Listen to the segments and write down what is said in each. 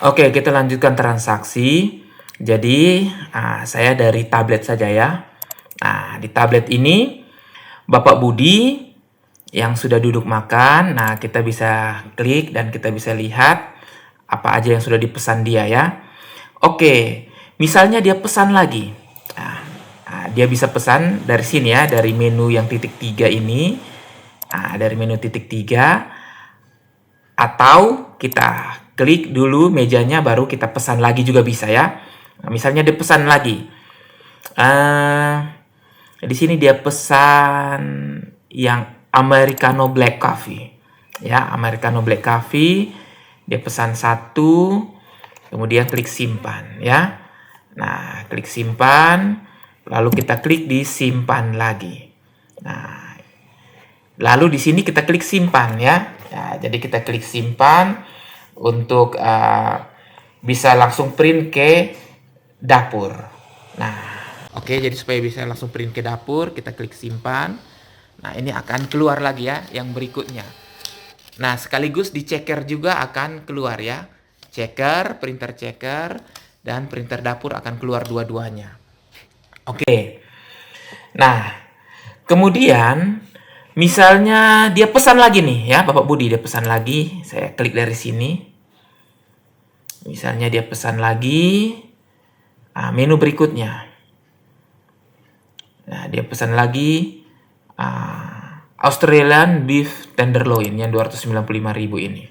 Oke, kita lanjutkan transaksi. Jadi, saya dari tablet saja ya. Nah, di tablet ini Bapak Budi yang sudah duduk makan. Nah, kita bisa klik dan kita bisa lihat apa aja yang sudah dipesan dia ya. Oke, misalnya dia pesan lagi. Dia bisa pesan dari sini ya, dari menu yang titik 3 ini. Dari menu titik 3. Atau kita klik dulu mejanya baru kita pesan lagi juga bisa ya. Nah, misalnya dia pesan lagi. Di sini dia pesan yang Americano Black Coffee. Ya, Americano Black Coffee. Dia pesan satu, kemudian klik simpan ya. Nah, klik simpan, lalu kita klik di simpan lagi. Nah, lalu di sini kita klik simpan ya. Jadi kita klik simpan untuk bisa langsung print ke dapur. Nah, oke, jadi supaya bisa langsung print ke dapur, kita klik simpan. Nah, ini akan keluar lagi ya yang berikutnya. Nah, sekaligus di checker juga akan keluar ya. Checker, printer checker, dan printer dapur akan keluar dua-duanya. Oke. Nah, kemudian misalnya dia pesan lagi nih ya, Bapak Budi dia pesan lagi. Saya klik dari sini. Misalnya dia pesan lagi. Menu berikutnya. Nah, dia pesan lagi Australian Beef Tenderloin yang 295.000 ini.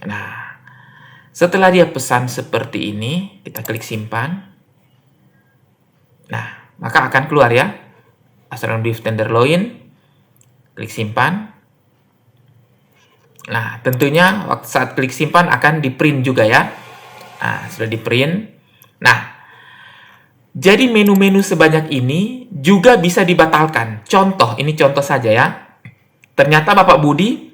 Nah, setelah dia pesan seperti ini, kita klik simpan. Nah, maka akan keluar ya. Australian Beef Tenderloin. Klik simpan. Nah, tentunya waktu saat klik simpan akan di print juga ya. Nah, sudah di print. Nah, jadi menu-menu sebanyak ini juga bisa dibatalkan. Contoh, ini contoh saja ya. Ternyata Bapak Budi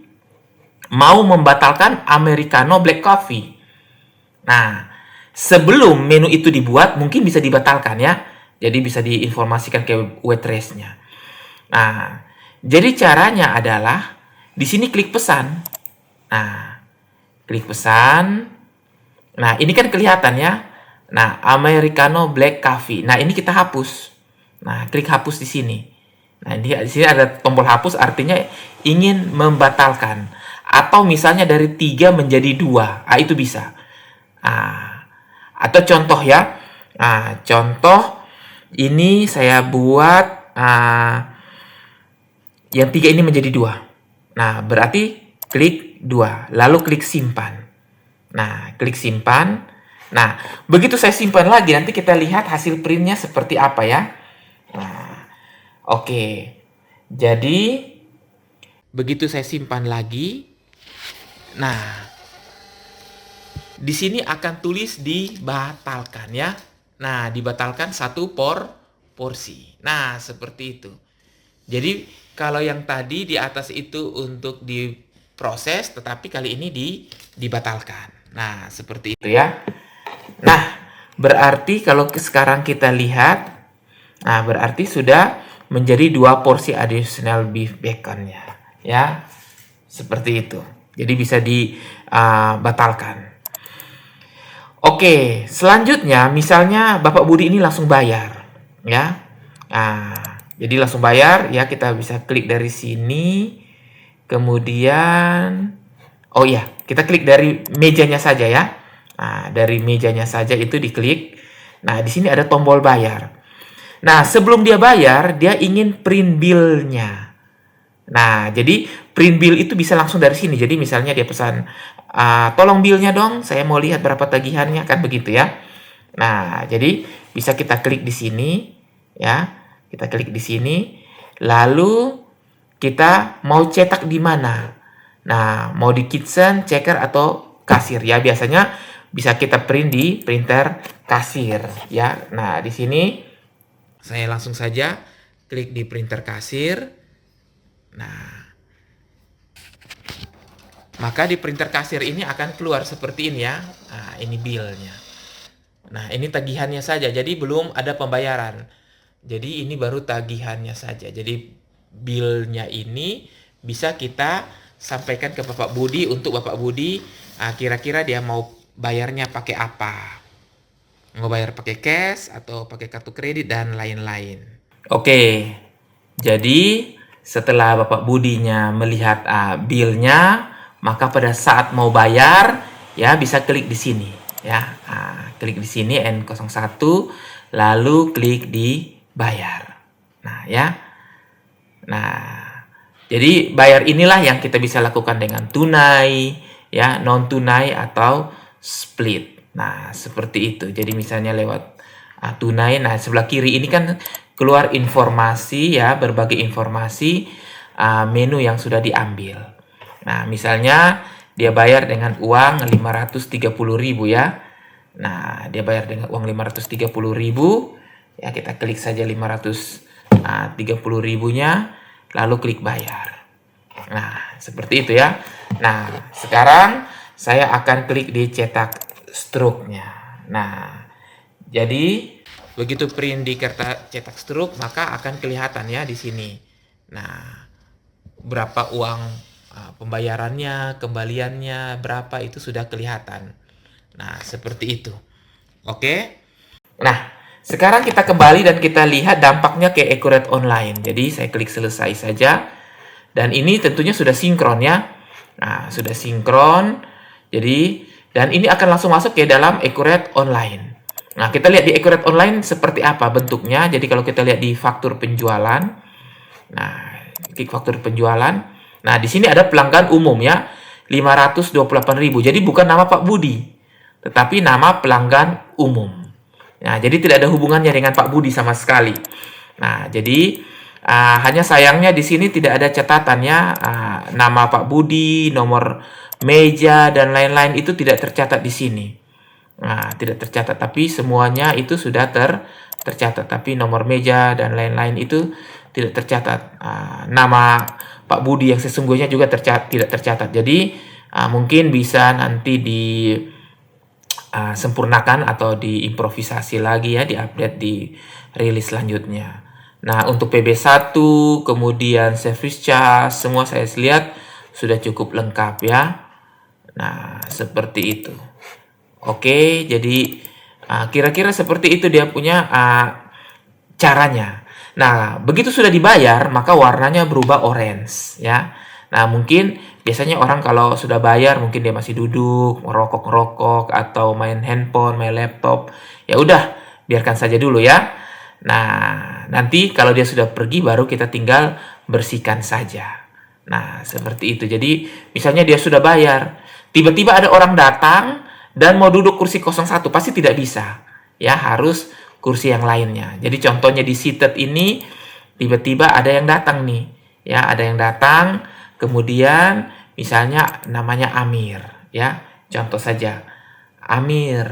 mau membatalkan Americano Black Coffee. Nah, sebelum menu itu dibuat, mungkin bisa dibatalkan ya. Jadi bisa diinformasikan ke waitress-nya. Nah, jadi caranya adalah di sini klik pesan. Nah, klik pesan. Nah, ini kan kelihatan ya. Nah, Americano Black Coffee. Nah, ini kita hapus. Nah, klik hapus di sini. Nah, di sini ada tombol hapus artinya ingin membatalkan. Atau misalnya dari 3 menjadi 2. Itu bisa. Atau contoh ya. Contoh ini saya buat yang 3 ini menjadi 2. Nah, berarti klik 2. Lalu klik simpan. Nah, klik simpan. Nah, begitu saya simpan lagi, nanti kita lihat hasil printnya seperti apa ya. Nah, oke. Jadi, begitu saya simpan lagi, nah, di sini akan tulis dibatalkan ya. Nah, dibatalkan satu porsi. Nah, seperti itu. Jadi, kalau yang tadi di atas itu untuk diproses, tetapi kali ini dibatalkan. Nah, seperti itu ya. Nah, berarti kalau sekarang kita lihat, nah berarti sudah menjadi 2 porsi additional beef baconnya, ya. Seperti itu. Jadi bisa dibatalkan. Oke, selanjutnya misalnya Bapak Budi ini langsung bayar, ya. Jadi langsung bayar, ya kita bisa klik dari sini, kemudian, oh iya, kita klik dari mejanya saja ya. Nah, dari mejanya saja itu diklik. Nah, di sini ada tombol bayar. Nah, sebelum dia bayar, dia ingin print bill-nya. Nah, jadi print bill itu bisa langsung dari sini. Jadi misalnya dia pesan, tolong bill-nya dong, saya mau lihat berapa tagihannya, kan begitu ya. Nah, jadi bisa kita klik di sini, ya. Kita klik di sini, lalu kita mau cetak di mana. Nah, mau di kitchen, checker, atau kasir ya. Biasanya bisa kita print di printer kasir ya. Nah, di sini saya langsung saja klik di printer kasir. Nah, maka di printer kasir ini akan keluar seperti ini ya. Nah, ini bill-nya. Nah, ini tagihannya saja. Jadi belum ada pembayaran. Jadi ini baru tagihannya saja. Jadi bill-nya ini bisa kita sampaikan ke Bapak Budi untuk Bapak Budi kira-kira dia mau bayarnya pakai apa. Mau bayar pakai cash atau pakai kartu kredit dan lain-lain. Oke, jadi setelah Bapak Budinya melihat bill-nya, maka pada saat mau bayar, ya bisa klik di sini. Ya, klik di sini N01, lalu klik di bayar. Nah, ya. Nah, jadi bayar inilah yang kita bisa lakukan dengan tunai, ya, non tunai atau split. Nah, seperti itu. Jadi misalnya lewat tunai. Nah, sebelah kiri ini kan keluar informasi, ya, berbagai informasi menu yang sudah diambil. Nah, misalnya dia bayar dengan uang 530.000, ya. Nah, dia bayar dengan uang 530.000. Ya, kita klik saja 530.000-nya, lalu klik bayar. Nah, seperti itu ya. Nah, sekarang saya akan klik di cetak struknya. Nah, jadi begitu print di kertas cetak struk, maka akan kelihatan ya di sini. Nah, berapa uang pembayarannya, kembaliannya, berapa itu sudah kelihatan. Nah, seperti itu. Oke. Nah, sekarang kita kembali dan kita lihat dampaknya ke Accurate Online. Jadi saya klik selesai saja. Dan ini tentunya sudah sinkron ya. Nah, sudah sinkron. Jadi, dan ini akan langsung masuk ke dalam Accurate Online. Nah, kita lihat di Accurate Online seperti apa bentuknya. Jadi kalau kita lihat di faktur penjualan. Nah, klik faktur penjualan. Nah, di sini ada pelanggan umum ya. 528.000. Jadi bukan nama Pak Budi, tetapi nama pelanggan umum. Nah, jadi tidak ada hubungannya dengan Pak Budi sama sekali. Nah, jadi hanya sayangnya di sini tidak ada catatannya, nama Pak Budi, nomor meja, dan lain-lain itu tidak tercatat di sini. Nah, tidak tercatat, tapi semuanya itu sudah tercatat. Tapi nomor meja dan lain-lain itu tidak tercatat. Nama Pak Budi yang sesungguhnya juga tidak tercatat. Jadi, mungkin bisa nanti sempurnakan atau diimprovisasi lagi ya, diupdate di rilis selanjutnya. Nah, untuk PB1, kemudian service charge, semua saya lihat sudah cukup lengkap ya. Nah, seperti itu. Oke, jadi kira-kira seperti itu dia punya caranya. Nah, begitu sudah dibayar, maka warnanya berubah orange ya. Nah, mungkin biasanya orang kalau sudah bayar mungkin dia masih duduk, ngerokok atau main handphone, main laptop. Ya udah, biarkan saja dulu ya. Nah, nanti kalau dia sudah pergi baru kita tinggal bersihkan saja. Nah, seperti itu. Jadi, misalnya dia sudah bayar, tiba-tiba ada orang datang dan mau duduk kursi 01, pasti tidak bisa. Ya, harus kursi yang lainnya. Jadi contohnya di seated ini tiba-tiba ada yang datang nih. Ya, ada yang datang. Kemudian misalnya namanya Amir, ya. Contoh saja. Amir.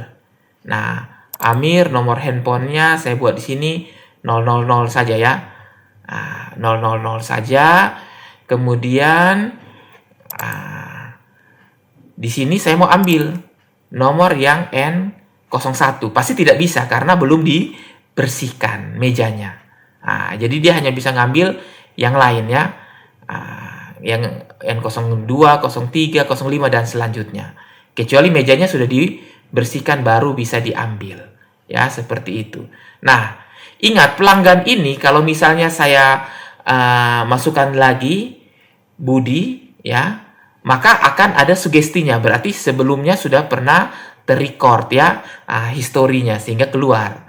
Nah, Amir nomor handphonenya saya buat di sini 000 saja ya. Nah, 000 saja. Kemudian di sini saya mau ambil nomor yang N01. Pasti tidak bisa karena belum dibersihkan mejanya. Nah, jadi dia hanya bisa ngambil yang lain ya. Yang N02, 03, 05 dan selanjutnya. Kecuali mejanya sudah dibersihkan baru bisa diambil. Ya, seperti itu. Nah, ingat pelanggan ini kalau misalnya saya masukkan lagi Budi ya, maka akan ada sugestinya. Berarti sebelumnya sudah pernah terrecord ya historinya sehingga keluar.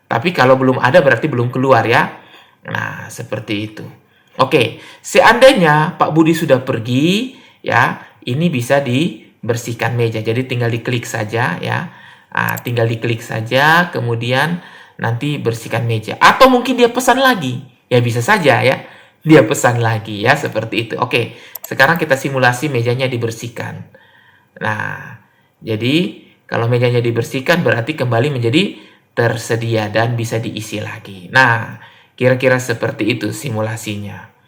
Tapi kalau belum ada berarti belum keluar ya. Nah, seperti itu. Oke, seandainya Pak Budi sudah pergi, ya, ini bisa dibersihkan meja. Jadi tinggal diklik saja, ya. Tinggal diklik saja, kemudian nanti bersihkan meja. Atau mungkin dia pesan lagi, ya bisa saja, ya. Dia pesan lagi, ya, seperti itu. Oke, sekarang kita simulasi mejanya dibersihkan. Nah, jadi kalau mejanya dibersihkan berarti kembali menjadi tersedia dan bisa diisi lagi. Nah, kira-kira seperti itu simulasinya.